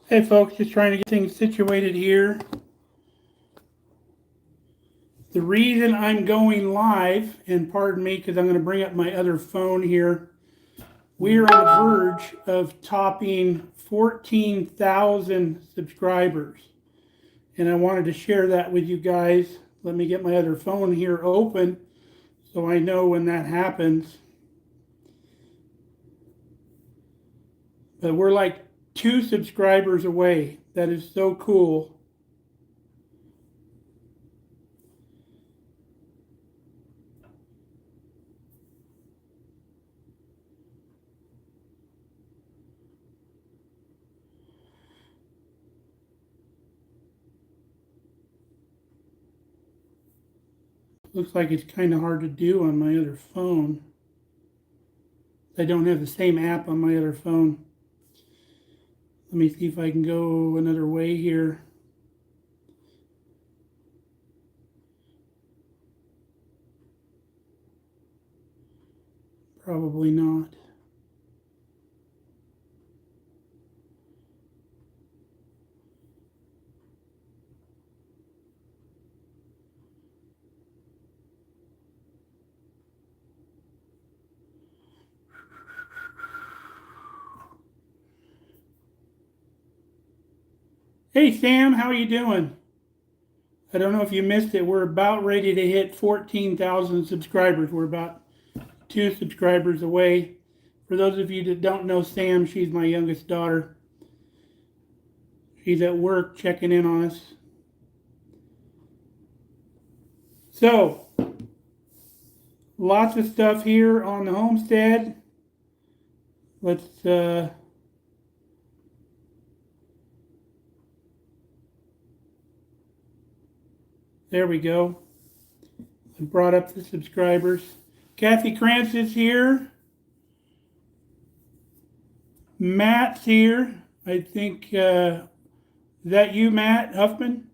Hey folks, just trying to get things situated here. The reason I'm going live, and pardon me because I'm going to bring up my other phone here, we are on the verge of topping 14,000 subscribers. And I wanted to share that with you guys. Let me get my other phone here open so I know when that happens. But we're like 2 subscribers away. That is so cool. Looks like it's kind of hard to do on my other phone. I don't have the same app on my other phone. Let me see if I can go another way here. Probably not. Hey Sam, how are you doing? I don't know if you missed it. We're about ready to hit 14,000 subscribers. We're about 2 subscribers away. For those of you that don't know Sam, she's my youngest daughter. She's at work checking in on us. So, lots of stuff here on the homestead. Let's there we go. I brought up the subscribers. Kathy Krantz is here. Matt's here. I think, is that you, Matt Huffman?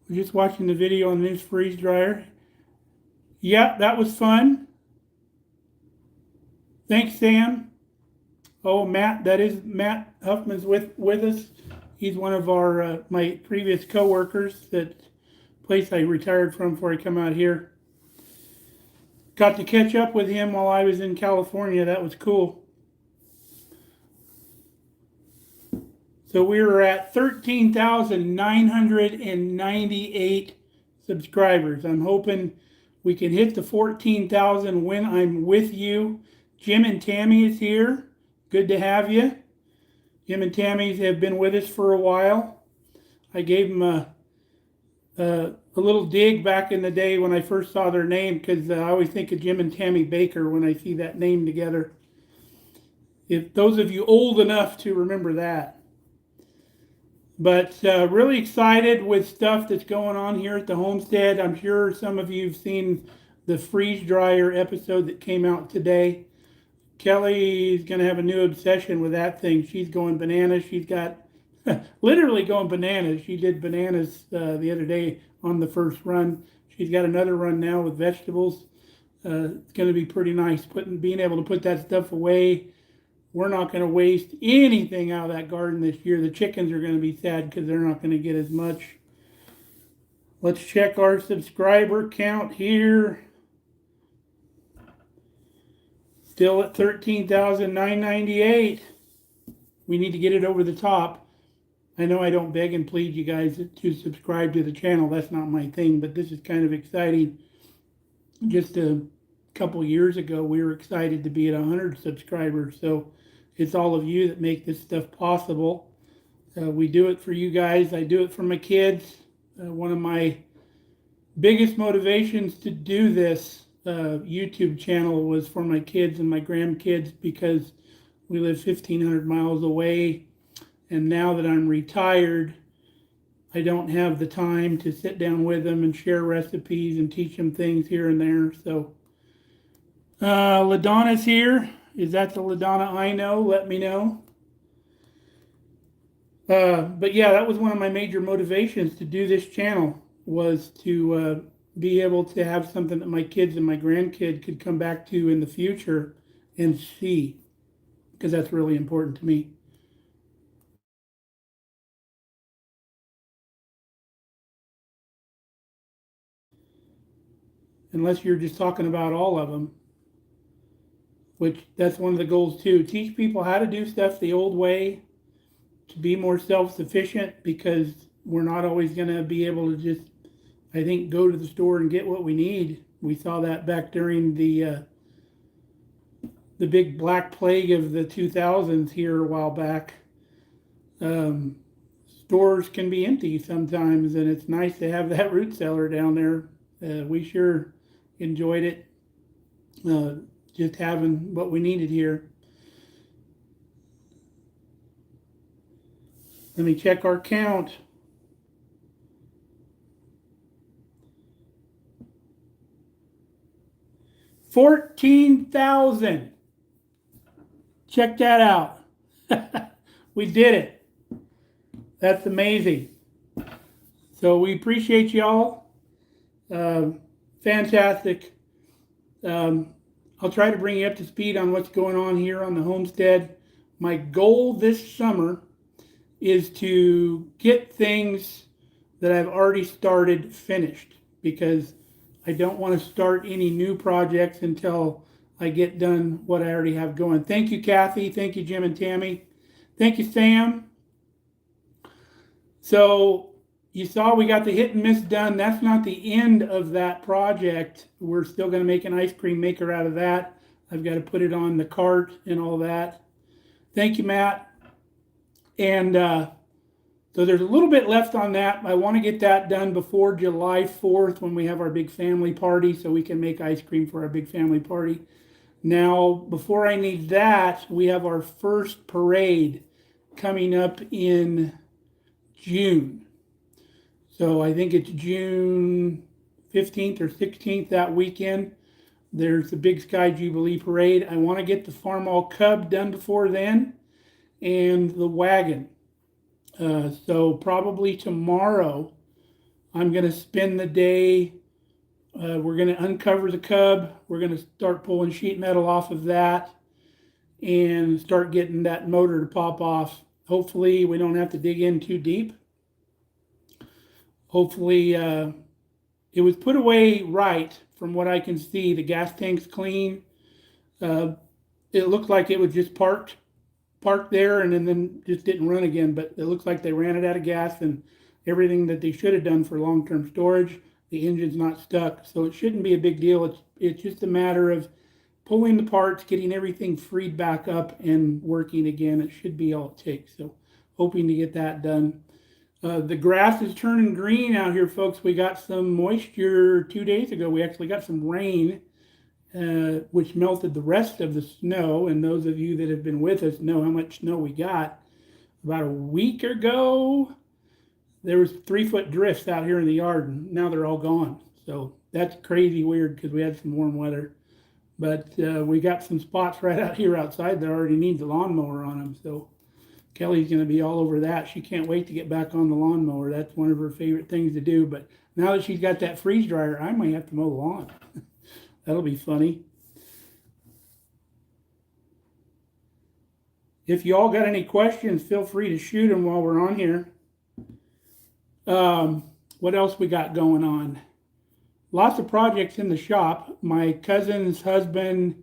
We're just watching the video on this freeze dryer. Yeah, that was fun. Thanks, Sam. Oh, Matt, that is Matt Huffman's with us. He's one of our my previous coworkers, that place I retired from before I come out here. Got to catch up with him while I was in California. That was cool. So we were at 13,998 subscribers. I'm hoping we can hit the 14,000 when I'm with you. Jim and Tammy is here. Good to have you. Jim and Tammy have been with us for a while. I gave them a little dig back in the day when I first saw their name, because I always think of Jim and Tammy Baker when I see that name together. If those of you old enough to remember that. But really excited with stuff that's going on here at the homestead. I'm sure some of you have seen the freeze dryer episode that came out today. Kelly's going to have a new obsession with that thing. She's going bananas. She's got literally going bananas. She did bananas the other day on the first run. She's got another run now with vegetables. It's going to be pretty nice being able to put that stuff away. We're not going to waste anything out of that garden this year. The chickens are going to be sad because they're not going to get as much. Let's check our subscriber count here. Still at 13,998. We need to get it over the top. I know I don't beg and plead you guys to subscribe to the channel. That's not my thing, but this is kind of exciting. Just a couple years ago, we were excited to be at 100 subscribers. So it's all of you that make this stuff possible. We do it for you guys. I do it for my kids. One of my biggest motivations to do this YouTube channel was for my kids and my grandkids, because we live 1,500 miles away. And now that I'm retired, I don't have the time to sit down with them and share recipes and teach them things here and there. So LaDonna's here. Is that the LaDonna I know? Let me know. But yeah, that was one of my major motivations to do this channel, was to be able to have something that my kids and my grandkid could come back to in the future and see, because that's really important to me. unless you're just talking about all of them, which that's one of the goals too. Teach people how to do stuff the old way to be more self-sufficient, because we're not always going to be able to just, I think, go to the store and get what we need. We saw that back during the big black plague of the 2000s here a while back. Stores can be empty sometimes, and it's nice to have that root cellar down there. We sure enjoyed it, just having what we needed here. Let me check our count. $14,000. Check that out. We did it. That's amazing. So we appreciate y'all. Fantastic. I'll try to bring you up to speed on what's going on here on the homestead. My goal this summer is to get things that I've already started finished, because I don't want to start any new projects until I get done what I already have going. Thank you, Kathy. Thank you, Jim and Tammy. Thank you, Sam. So you saw we got the hit and miss done. That's not the end of that project. We're still going to make an ice cream maker out of that. I've got to put it on the cart and all that. Thank you, Matt. And so there's a little bit left on that. I want to get that done before July 4th when we have our big family party, so we can make ice cream for our big family party. Now, before I need that, we have our first parade coming up in June. So I think it's June 15th or 16th, that weekend. There's the Big Sky Jubilee Parade. I want to get the Farmall Cub done before then, and the wagon. So probably tomorrow, I'm going to spend the day. We're going to uncover the Cub. We're going to start pulling sheet metal off of that and start getting that motor to pop off. Hopefully we don't have to dig in too deep. Hopefully it was put away right from what I can see. The gas tank's clean. It looked like it was just parked there and then just didn't run again, but it looks like they ran it out of gas and everything that they should have done for long-term storage. The engine's not stuck, so it shouldn't be a big deal. It's just a matter of pulling the parts, getting everything freed back up and working again. It should be all it takes. So hoping to get that done. The grass is turning green out here, folks. We got some moisture 2 days ago. We actually got some rain, which melted the rest of the snow. And those of you that have been with us know how much snow we got. About a week ago, there was 3-foot drifts out here in the yard, and now they're all gone. So that's crazy weird, because we had some warm weather. But we got some spots right out here outside that already need the lawnmower on them. So Kelly's going to be all over that. She can't wait to get back on the lawnmower. That's one of her favorite things to do. But now that she's got that freeze dryer, I might have to mow the lawn. That'll be funny. If you all got any questions, feel free to shoot them while we're on here. What else we got going on? Lots of projects in the shop. My cousin's husband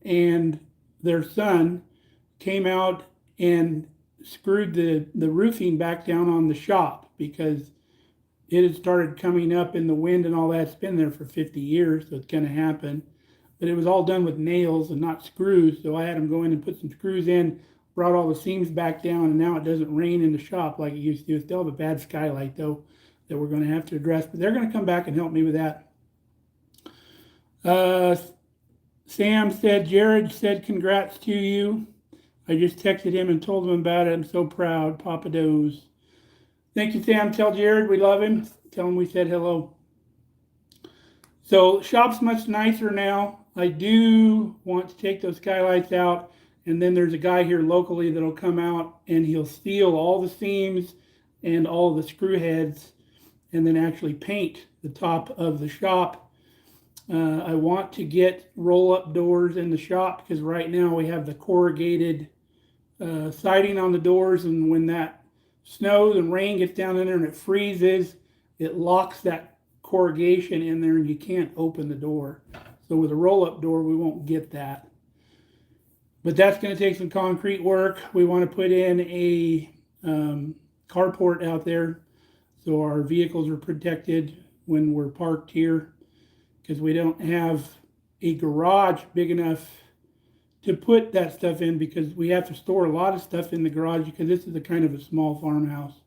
and their son came out and screwed the roofing back down on the shop, because it had started coming up in the wind and all that. It's been there for 50 years, so it's going to happen. But it was all done with nails and not screws, so I had them go in and put some screws in, brought all the seams back down, and now it doesn't rain in the shop like it used to. Still have a bad skylight, though, that we're going to have to address. But they're going to come back and help me with that. Sam said, Jared said, congrats to you. I just texted him and told him about it. I'm so proud. Papa Doze. Thank you, Sam. Tell Jared we love him. Tell him we said hello. So shop's much nicer now. I do want to take those skylights out, and then there's a guy here locally that'll come out and he'll seal all the seams and all the screw heads and then actually paint the top of the shop. I want to get roll-up doors in the shop, because right now we have the corrugated siding on the doors, and when that snows and rain gets down in there and it freezes, it locks that corrugation in there and you can't open the door. So with a roll-up door, we won't get that. But that's going to take some concrete work. We want to put in a carport out there so our vehicles are protected when we're parked here, because we don't have a garage big enough to put that stuff in, because we have to store a lot of stuff in the garage because this is a kind of a small farmhouse.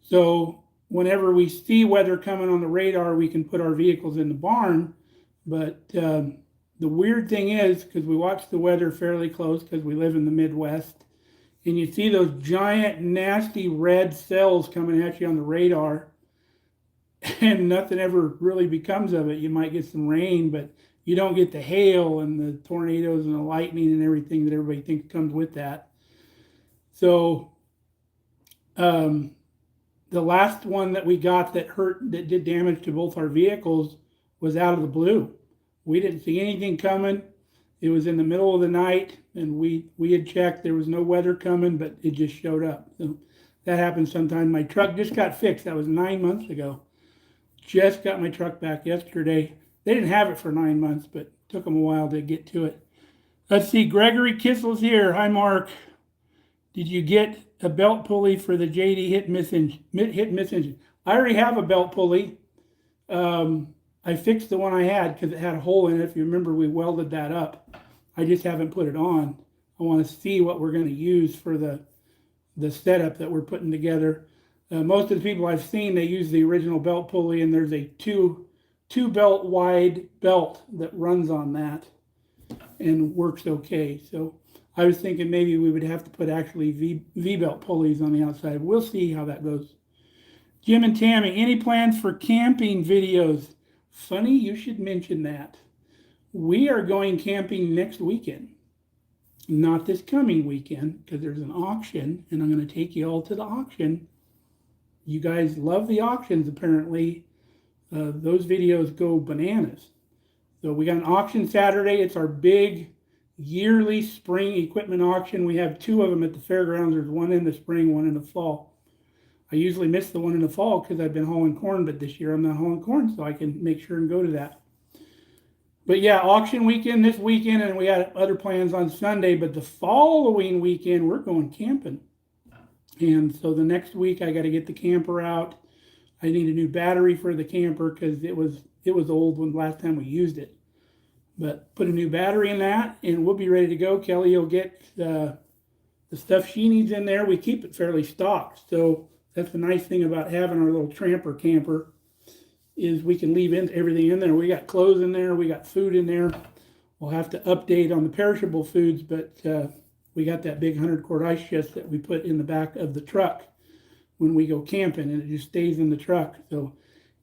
So whenever we see weather coming on the radar, we can put our vehicles in the barn. But the weird thing is, because we watch the weather fairly close because we live in the Midwest, and you see those giant nasty red cells coming at you on the radar, and nothing ever really becomes of it. You might get some rain, but you don't get the hail and the tornadoes and the lightning and everything that everybody thinks comes with that. So the last one that we got that did damage to both our vehicles was out of the blue. We didn't see anything coming. It was in the middle of the night, and we had checked. There was no weather coming, but it just showed up. So that happens sometimes. My truck just got fixed. That was 9 months ago. Just got my truck back yesterday. They didn't have it for 9 months, but it took them a while to get to it. Let's see. Gregory Kissel's here. Hi, Mark. Did you get a belt pulley for the JD hit miss engine? I already have a belt pulley. I fixed the one I had because it had a hole in it. If you remember, we welded that up. I just haven't put it on. I want to see what we're going to use for the setup that we're putting together. Most of the people I've seen, they use the original belt pulley, and there's a two belt wide belt that runs on that and works okay. So I was thinking maybe we would have to put actually V-belt pulleys on the outside. We'll see how that goes. Jim and Tammy, any plans for camping videos? Funny you should mention that. We are going camping next weekend. Not this coming weekend, because there's an auction, and I'm going to take you all to the auction. You guys love the auctions, apparently. Those videos go bananas. So we got an auction Saturday. It's our big yearly spring equipment auction. We have 2 of them at the fairgrounds. There's one in the spring, one in the fall. I usually miss the one in the fall because I've been hauling corn, but this year I'm not hauling corn, so I can make sure and go to that. But yeah, auction weekend this weekend, and we had other plans on Sunday, but the following weekend we're going camping. And so the next week I got to get the camper out. I need a new battery for the camper because it was old when last time we used it. But put a new battery in that, and we'll be ready to go. Kelly will get the stuff she needs in there. We keep it fairly stocked, so that's the nice thing about having our little tramper camper, is we can leave everything in there. We got clothes in there. We got food in there. We'll have to update on the perishable foods, but we got that big 100-quart ice chest that we put in the back of the truck when we go camping, and it just stays in the truck. So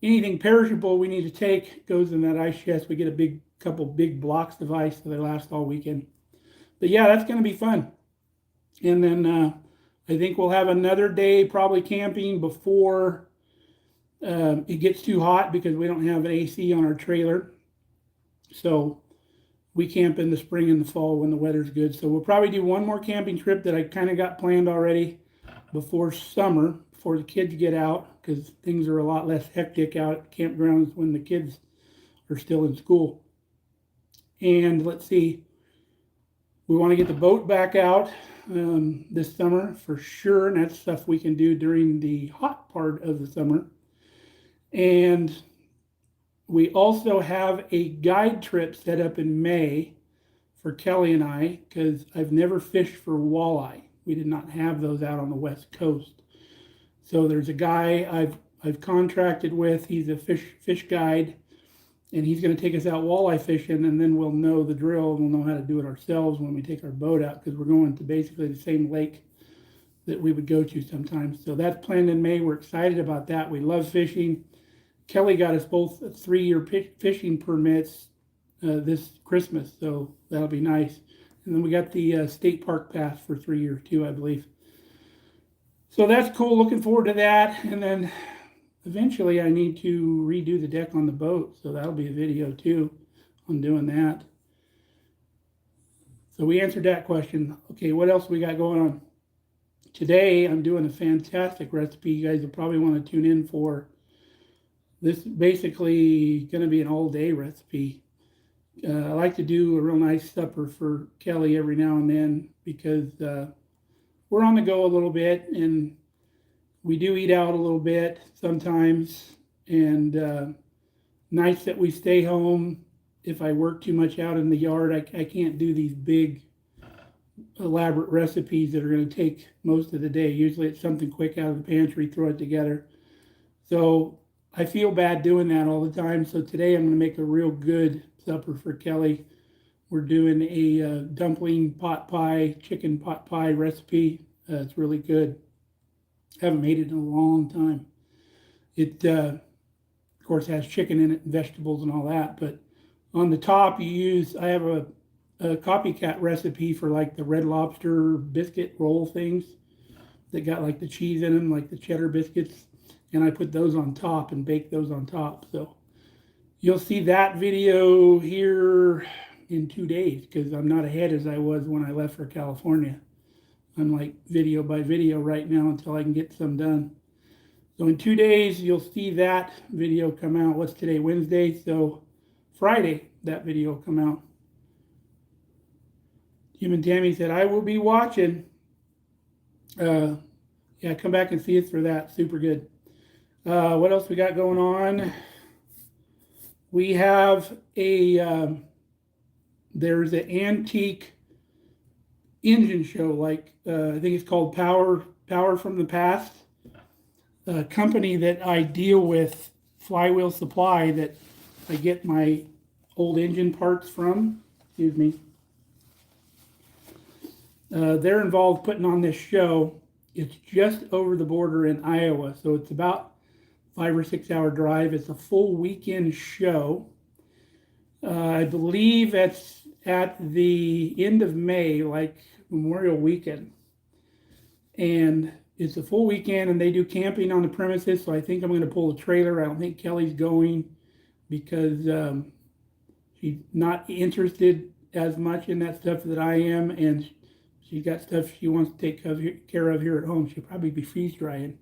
anything perishable we need to take goes in that ice chest. We get a couple big blocks of ice so they last all weekend. But yeah, that's going to be fun. And then I think we'll have another day probably camping before it gets too hot, because we don't have an AC on our trailer. So we camp in the spring and the fall when the weather's good. So we'll probably do one more camping trip that I kind of got planned already before summer, before the kids get out, because things are a lot less hectic out at campgrounds when the kids are still in school. And let's see, we want to get the boat back out this summer for sure, and that's stuff we can do during the hot part of the summer. And we also have a guide trip set up in May for Kelly and I, because I've never fished for walleye. We did not have those out on the West Coast. So there's a guy I've contracted with. He's a fish guide, and he's going to take us out walleye fishing, and then we'll know the drill, and we'll know how to do it ourselves when we take our boat out, because we're going to basically the same lake that we would go to sometimes. So that's planned in May. We're excited about that. We love fishing. Kelly got us both 3-year fishing permits this Christmas, so that'll be nice. And then we got the state park pass for 3 years too, I believe. So that's cool. Looking forward to that. And then eventually I need to redo the deck on the boat, so that'll be a video too on doing that. So we answered that question. Okay, what else we got going on? Today I'm doing a fantastic recipe. You guys will probably want to tune in for this is basically going to be an all-day recipe. I like to do a real nice supper for Kelly every now and then because we're on the go a little bit, and we do eat out a little bit sometimes. And nice that we stay home. If I work too much out in the yard, I can't do these big, elaborate recipes that are going to take most of the day. Usually it's something quick out of the pantry, throw it together. So I feel bad doing that all the time. So today I'm going to make a real good supper for Kelly. We're doing a dumpling pot pie, chicken pot pie recipe. It's really good. Haven't made it in a long time. It, of course, has chicken in it and vegetables and all that. But on the top, I have a copycat recipe for like the Red Lobster biscuit roll things that got like the cheese in them, like the cheddar biscuits. And I put those on top and bake those on top. So you'll see that video here in 2 days because I'm not ahead as I was when I left for California. I'm like video by video right now until I can get some done. So in 2 days, you'll see that video come out. What's today? Wednesday. So Friday, that video will come out. Jim and Tammy said, I will be watching. Yeah, come back and see us for that. Super good. What else we got going on? We have there's an antique engine show, like I think it's called Power from the Past. A company that I deal with, Flywheel Supply, that I get my old engine parts from. Excuse me. They're involved putting on this show. It's just over the border in Iowa, so it's about 5 or 6 hour drive. It's a full weekend show. I believe it's at the end of May, like Memorial Weekend. And it's a full weekend, and they do camping on the premises, so I think I'm going to pull a trailer. I don't think Kelly's going because she's not interested as much in that stuff that I am, and she's got stuff she wants to take care of here at home. She'll probably be freeze drying.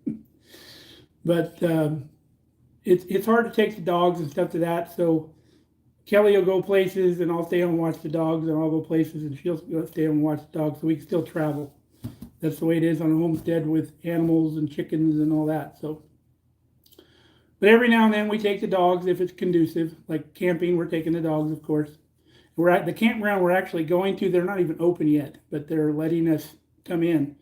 But it's hard to take the dogs and stuff to that, so Kelly will go places, and I'll stay home and watch the dogs, and I'll go places, and she'll stay home and watch the dogs, so we can still travel. That's the way it is on a homestead with animals and chickens and all that. So, but every now and then we take the dogs if it's conducive. Like camping, we're taking the dogs, of course. We're at the campground we're actually going to. They're not even open yet, but they're letting us come in.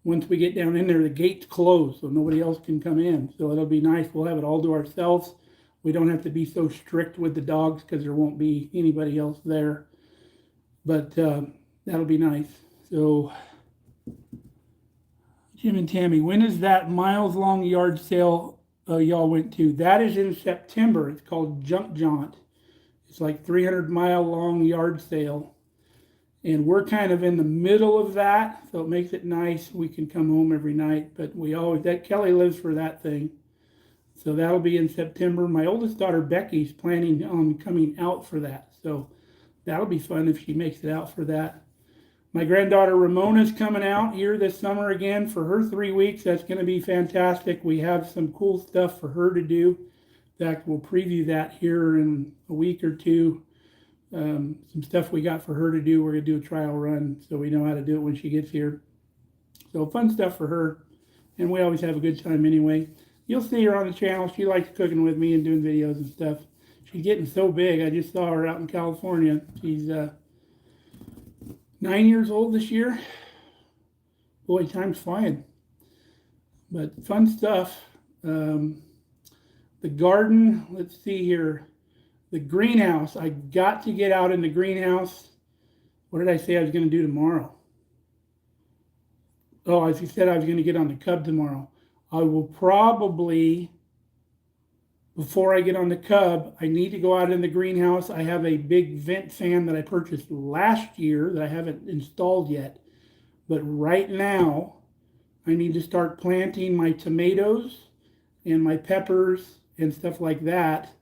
Once we get down in there, the gate's closed, so nobody else can come in. So it'll be nice. We'll have it all to ourselves. We don't have to be so strict with the dogs because there won't be anybody else there. But that'll be nice. So, Jim and Tammy, when is that miles-long yard sale y'all went to? That is in September. It's called Junk Jaunt. It's like 300-mile-long yard sale. And we're kind of in the middle of that, so it makes it nice. We can come home every night, but Kelly lives for that thing. So that'll be in September. My oldest daughter, Becky's planning on coming out for that. So that'll be fun if she makes it out for that. My granddaughter Ramona's coming out here this summer again for her 3 weeks. That's going to be fantastic. We have some cool stuff for her to do. In fact, we'll preview that here in a week or two. Some stuff we got for her to do. We're going to do a trial run so we know how to do it when she gets here. So fun stuff for her. And we always have a good time anyway. You'll see her on the channel. She likes cooking with me and doing videos and stuff. She's getting so big. I just saw her out in California. She's 9 years old this year. Boy, time's flying. But fun stuff. The garden, let's see here. The greenhouse. I got to get out in the greenhouse. What did I say I was going to do tomorrow? Oh, as you said, I was going to get on the cub tomorrow. I will probably, before I get on the cub, I need to go out in the greenhouse. I have a big vent fan that I purchased last year that I haven't installed yet. But right now, I need to start planting my tomatoes and my peppers and stuff like that.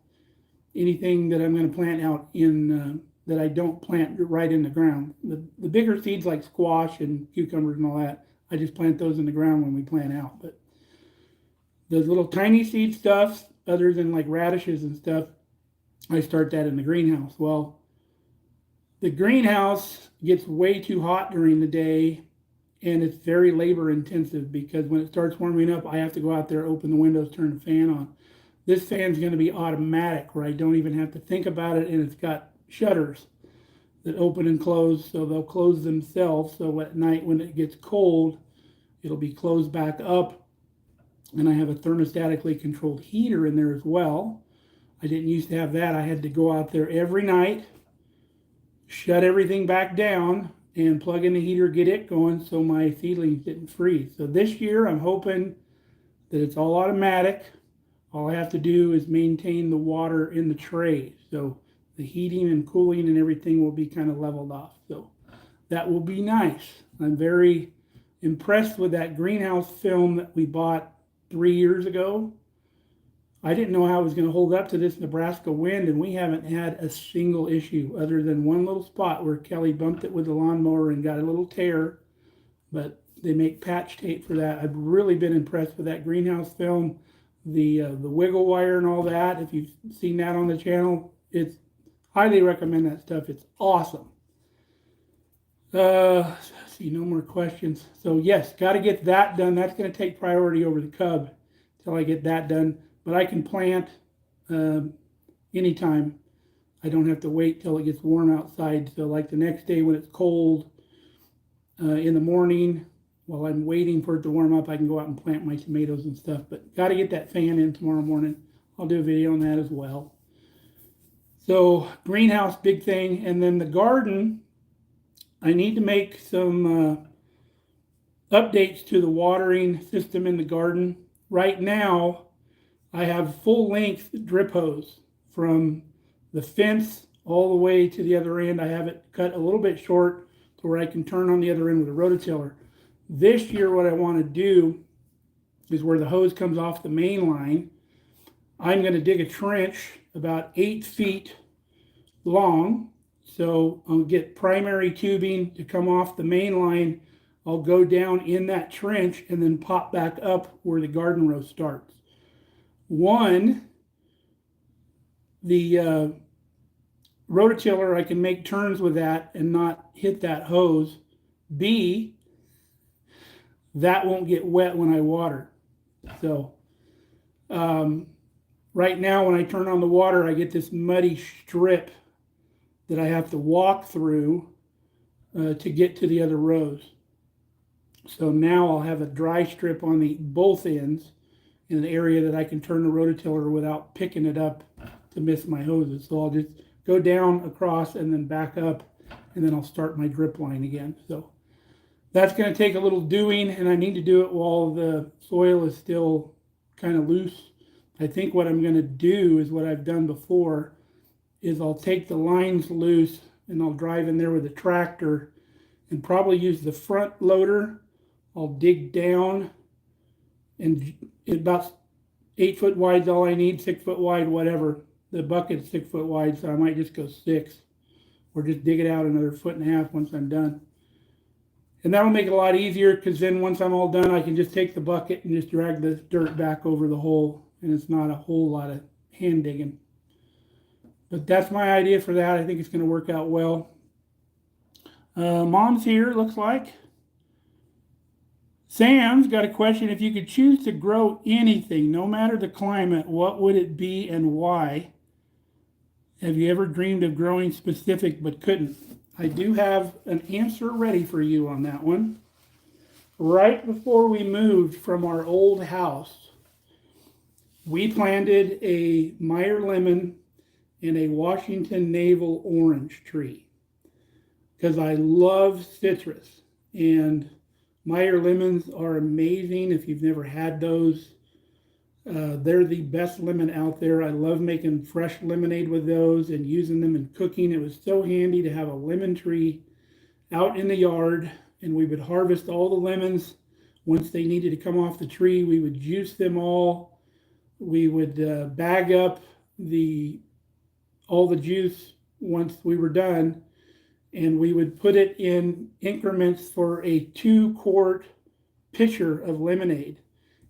Anything that I'm going to plant out in, that I don't plant right in the ground. The bigger seeds like squash and cucumbers and all that, I just plant those in the ground when we plant out. But those little tiny seed stuffs, other than like radishes and stuff, I start that in the greenhouse. Well, the greenhouse gets way too hot during the day, and it's very labor intensive because when it starts warming up, I have to go out there, open the windows, turn the fan on. This fan's going to be automatic where I don't even have to think about it, and it's got shutters that open and close, so they'll close themselves. So at night when it gets cold, it'll be closed back up. And I have a thermostatically controlled heater in there as well. I didn't used to have that. I had to go out there every night, shut everything back down, and plug in the heater, get it going so my seedlings didn't freeze. So this year I'm hoping that it's all automatic. All I have to do is maintain the water in the tray. So the heating and cooling and everything will be kind of leveled off. So that will be nice. I'm very impressed with that greenhouse film that we bought 3 years ago. I didn't know how it was going to hold up to this Nebraska wind, and we haven't had a single issue other than one little spot where Kelly bumped it with the lawnmower and got a little tear, but they make patch tape for that. I've really been impressed with that greenhouse film, the wiggle wire and all that. If you've seen that on the channel, it's highly recommend that stuff. It's awesome. See, no more questions. So yes, got to get that done. That's going to take priority over the cub until I get that done. But I can plant anytime. I don't have to wait till it gets warm outside. So like the next day when it's cold in the morning, while I'm waiting for it to warm up, I can go out and plant my tomatoes and stuff. But got to get that fan in tomorrow morning. I'll do a video on that as well. So greenhouse, big thing. And then the garden, I need to make some updates to the watering system in the garden. Right now, I have full length drip hose from the fence all the way to the other end. I have it cut a little bit short to where I can turn on the other end with a rototiller. This year, what I want to do is where the hose comes off the main line, I'm going to dig a trench about 8 feet long. So I'll get primary tubing to come off the main line. I'll go down in that trench and then pop back up where the garden row starts. One, the rototiller, I can make turns with that and not hit that hose. B, that won't get wet when I water. So right now when I turn on the water, I get this muddy strip that I have to walk through to get to the other rows. So now I'll have a dry strip on the both ends in an area that I can turn the rototiller without picking it up to miss my hoses. So I'll just go down across and then back up, and then I'll start my drip line again. So that's going to take a little doing, and I need to do it while the soil is still kind of loose. I think what I'm going to do is what I've done before is I'll take the lines loose and I'll drive in there with a tractor and probably use the front loader. I'll dig down, and about 8 foot wide is all I need, 6 foot wide, whatever. The bucket's 6 foot wide, so I might just go 6 or just dig it out another 1.5 once I'm done. And that'll make it a lot easier because then once I'm all done, I can just take the bucket and just drag the dirt back over the hole, and it's not a whole lot of hand digging. But that's my idea for that. I think it's going to work out well. Mom's here, it looks like. Sam's got a question. If you could choose to grow anything, no matter the climate, what would it be and why? Have you ever dreamed of growing specific but couldn't? I do have an answer ready for you on that one. Right before we moved from our old house, we planted a Meyer lemon and a Washington navel orange tree because I love citrus, and Meyer lemons are amazing. If you've never had those, they're the best lemon out there. I love making fresh lemonade with those and using them in cooking. It was so handy to have a lemon tree out in the yard, and we would harvest all the lemons. Once they needed to come off the tree, we would juice them all. We would bag up all the juice once we were done, and we would put it in increments for a 2-quart pitcher of lemonade.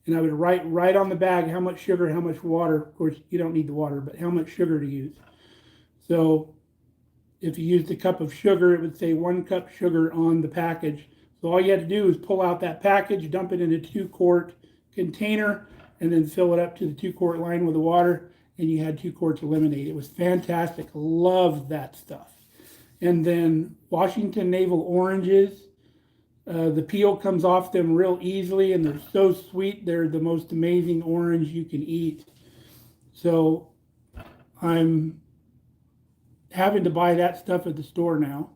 and I would write right on the bag how much sugar, how much water. Of course, you don't need the water, but how much sugar to use. So if you used a cup of sugar, it would say 1 cup sugar on the package. So all you had to do is pull out that package, dump it in a 2-quart container, and then fill it up to the 2-quart line with the water, and you had 2 quarts of lemonade. It was fantastic. Loved that stuff. And then Washington Navel oranges. The peel comes off them real easily, and they're so sweet. They're the most amazing orange you can eat. So I'm having to buy that stuff at the store now.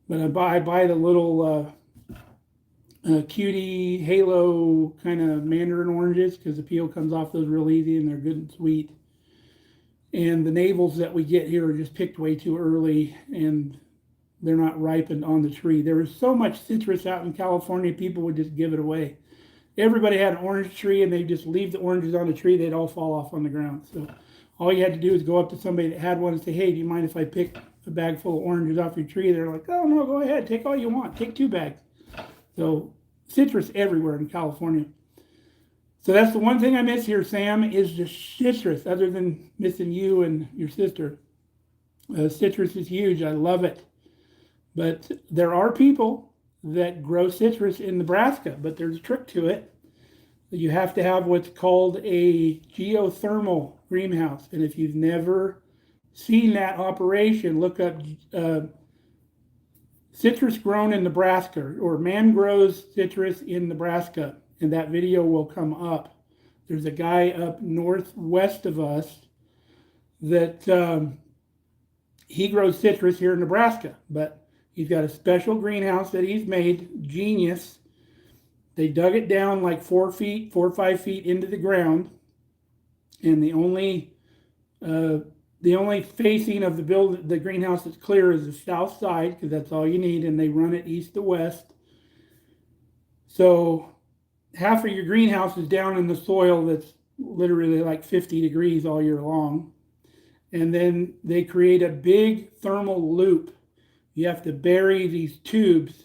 But I buy the little cutie halo kind of mandarin oranges because the peel comes off those real easy and they're good and sweet. And the navels that we get here are just picked way too early and they're not ripened on the tree. There was so much citrus out in California, people would just give it away. Everybody had an orange tree and they'd just leave the oranges on the tree, they'd all fall off on the ground. So all you had to do is go up to somebody that had one and say, hey, do you mind if I pick a bag full of oranges off your tree? They're like, oh no, go ahead, take all you want, take 2 bags. So citrus everywhere in California. So that's the one thing I miss here, Sam, is the citrus, other than missing you and your sister. Citrus is huge. I love it. But there are people that grow citrus in Nebraska, but there's a trick to it. You have to have what's called a geothermal greenhouse. And if you've never seen that operation, look up citrus grown in Nebraska, or man grows citrus in Nebraska, and that video will come up. There's a guy up northwest of us that he grows citrus here in Nebraska, but he's got a special greenhouse that he's made, genius. They dug it down like 4 or 5 feet into the ground, and the only facing of the greenhouse that's clear is the south side, because that's all you need, and they run it east to west. So half of your greenhouse is down in the soil that's literally like 50 degrees all year long. And then they create a big thermal loop. You have to bury these tubes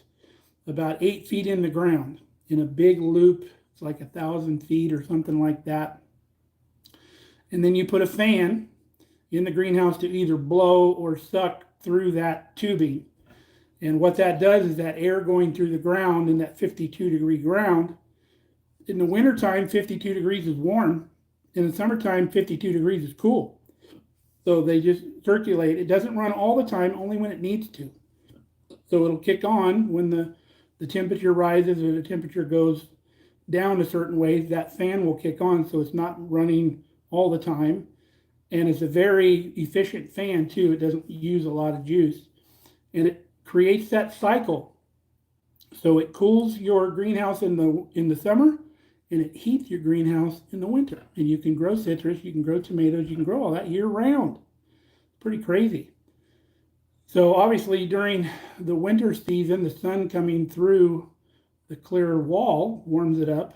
about 8 feet in the ground in a big loop. It's like 1,000 feet or something like that. And then you put a fan in the greenhouse to either blow or suck through that tubing. And what that does is that air going through the ground in that 52-degree ground. In the wintertime, 52 degrees is warm. In the summertime, 52 degrees is cool. So they just circulate. It doesn't run all the time, only when it needs to. So it'll kick on when the temperature rises or the temperature goes down a certain way. That fan will kick on, so it's not running all the time. And it's a very efficient fan too. It doesn't use a lot of juice. And it creates that cycle. So it cools your greenhouse in the summer, and it heats your greenhouse in the winter. And you can grow citrus, you can grow tomatoes, you can grow all that year round. Pretty crazy. So obviously during the winter season, the sun coming through the clear wall warms it up.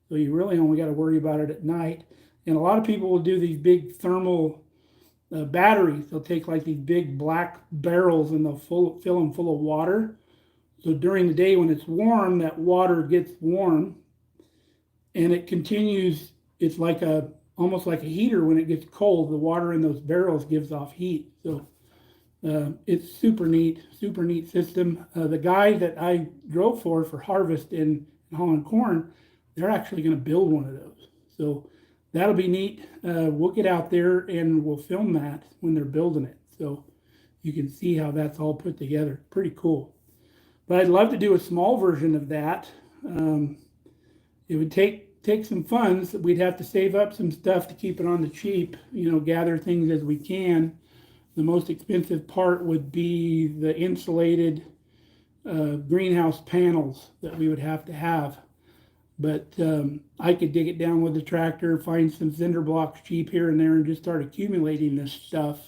So you really only got to worry about it at night. And a lot of people will do these big thermal batteries. They'll take like these big black barrels and they'll fill them full of water. So during the day when it's warm, that water gets warm and it continues. It's like almost like a heater. When it gets cold, the water in those barrels gives off heat. So it's super neat system. The guy that I drove for harvest in Holland Corn, they're actually going to build one of those. So that'll be neat. We'll get out there and we'll film that when they're building it. So you can see how that's all put together. Pretty cool. But I'd love to do a small version of that. It would take some funds. We'd have to save up some stuff to keep it on the cheap, gather things as we can. The most expensive part would be the insulated greenhouse panels that we would have to have. But I could dig it down with the tractor, find some cinder blocks cheap here and there, and just start accumulating this stuff.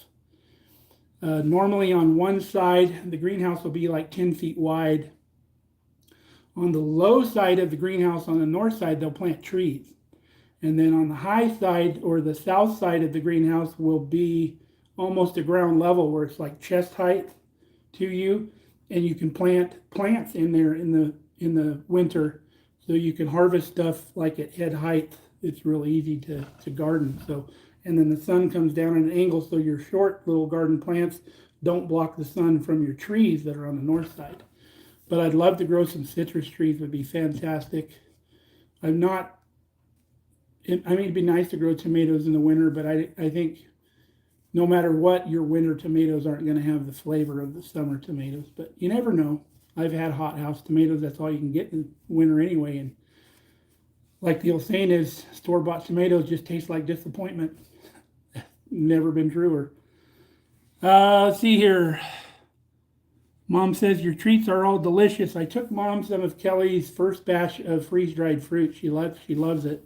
Normally on one side, the greenhouse will be like 10 feet wide. On the low side of the greenhouse, on the north side, they'll plant trees. And then on the high side, or the south side of the greenhouse, will be almost a ground level where it's like chest height to you. And you can plant plants in there in the winter. so you can harvest stuff like at head height. It's real easy to garden. So, and then the sun comes down at an angle, so your short little garden plants don't block the sun from your trees that are on the north side. But I'd love to grow some citrus trees. Would be fantastic. I'm not. I mean, it'd be nice to grow tomatoes in the winter, but I think no matter what, your winter tomatoes aren't going to have the flavor of the summer tomatoes. But you never know. I've had hothouse tomatoes. That's all you can get in winter anyway. And like the old saying is, store-bought tomatoes just taste like disappointment. Never been truer. Let's see here. Mom says your treats are all delicious. I took Mom some of Kelly's first batch of freeze-dried fruit. She loves it.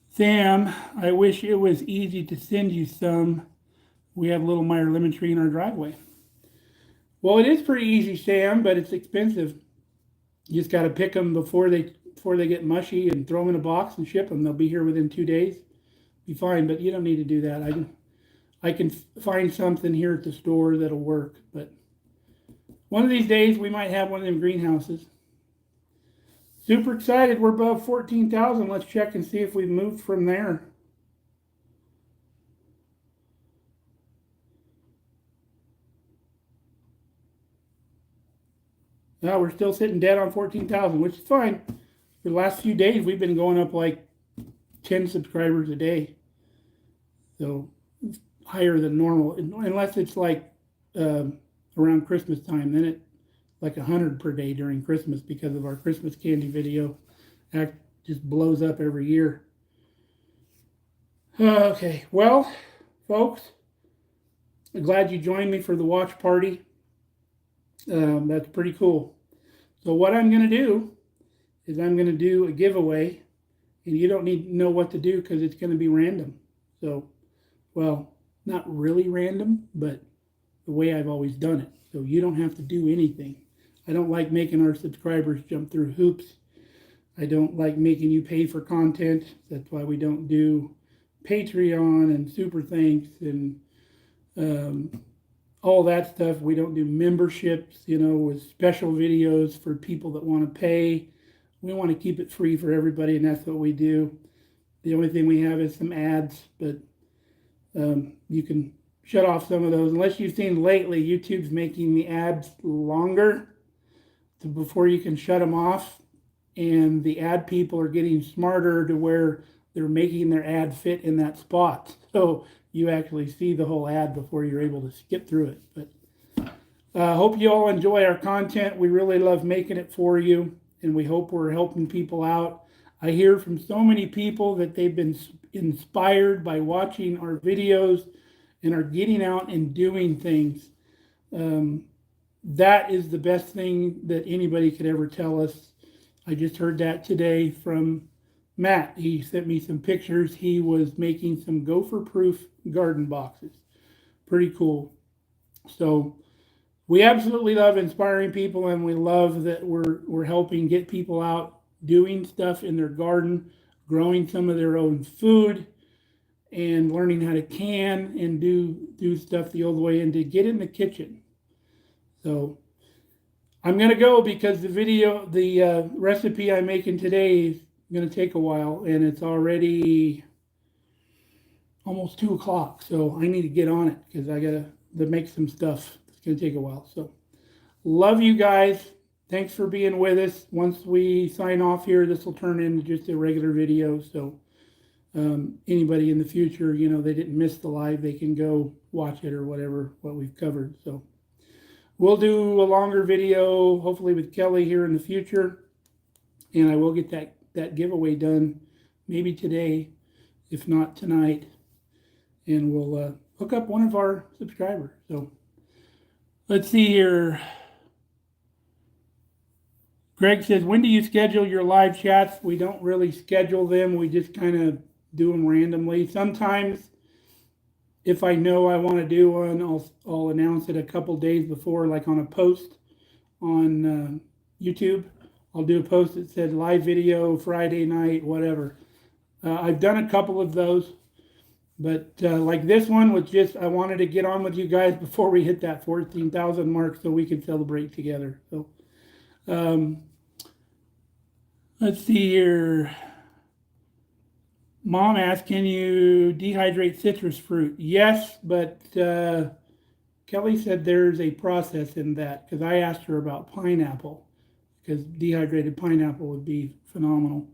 Sam, I wish it was easy to send you some. We have a little Meyer lemon tree in our driveway. Well, it is pretty easy, Sam, but it's expensive. You just got to pick them before they get mushy and throw them in a box and ship them. They'll be here within 2 days. Be fine, but you don't need to do that. I can find something here at the store that'll work, but one of these days we might have one of them greenhouses. Super excited. We're above 14,000. Let's check and see if we've moved from there. No, we're still sitting dead on 14,000, which is fine. For the last few days, we've been going up like 10 subscribers a day. So it's higher than normal, unless it's like around Christmas time. Then it like 100 per day during Christmas because of our Christmas candy video. That just blows up every year. Okay, well, folks, I'm glad you joined me for the watch party. That's pretty cool. So what I'm going to do is I'm going to do a giveaway, and you don't need to know what to do because it's going to be random. So, well, not really random, but the way I've always done it. So you don't have to do anything. I don't like making our subscribers jump through hoops. I don't like making you pay for content. That's why we don't do Patreon and super thanks and all that stuff. We don't do memberships, with special videos for people that want to pay. We want to keep it free for everybody, and that's what we do. The only thing we have is some ads, but you can shut off some of those. Unless you've seen lately, YouTube's making the ads longer before you can shut them off, and the ad people are getting smarter to where they're making their ad fit in that spot. So you actually see the whole ad before you're able to skip through it. But hope you all enjoy our content. We really love making it for you, and we hope we're helping people out. I hear from so many people that they've been inspired by watching our videos and are getting out and doing things. That is the best thing that anybody could ever tell us. I just heard that today from Matt. He sent me some pictures. He was making some gopher-proof garden boxes. Pretty cool. So we absolutely love inspiring people, and we love that we're helping get people out doing stuff in their garden, growing some of their own food, and learning how to can and do stuff the old way and to get in the kitchen. So I'm going to go because the recipe I'm making today is going to take a while, and it's already almost 2 o'clock. So I need to get on it because I got to make some stuff. It's going to take a while. So love you guys. Thanks for being with us. Once we sign off here, this will turn into just a regular video. So anybody in the future, they didn't miss the live, they can go watch it or whatever, what we've covered. So we'll do a longer video, hopefully with Kelly here in the future. And I will get that giveaway done maybe today, if not tonight. And we'll hook up one of our subscribers. So let's see here. Greg says, when do you schedule your live chats? We don't really schedule them. We just kind of do them randomly. Sometimes if I know I want to do one, I'll announce it a couple days before, like on a post on YouTube. I'll do a post that said live video Friday night, whatever. I've done a couple of those, but like this one was just, I wanted to get on with you guys before we hit that 14,000 mark so we could celebrate together. So Let's see here. Mom asked, can you dehydrate citrus fruit? Yes, but Kelly said there's a process in that because I asked her about pineapple because dehydrated pineapple would be phenomenal.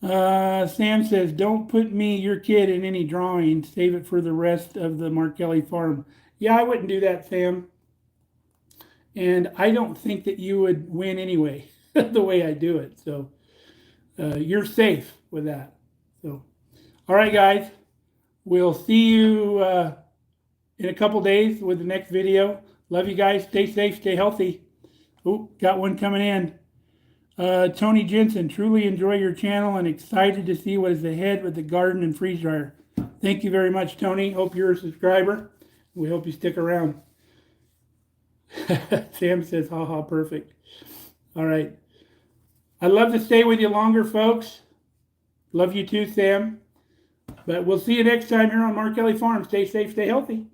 Sam says, don't put me, your kid, in any drawing. Save it for the rest of the MarKelly Farm. Yeah, I wouldn't do that, Sam. And I don't think that you would win anyway, the way I do it. So you're safe with that. So, all right, guys. We'll see you in a couple days with the next video. Love you guys. Stay safe. Stay healthy. Oh, got one coming in. Tony Jensen, truly enjoy your channel and excited to see what is ahead with the garden and freeze dryer. Thank you very much, Tony. Hope you're a subscriber. We hope you stick around. Sam says, haha, perfect. All right. I'd love to stay with you longer, folks. Love you too, Sam. But we'll see you next time here on MarKelly Farm. Stay safe, stay healthy.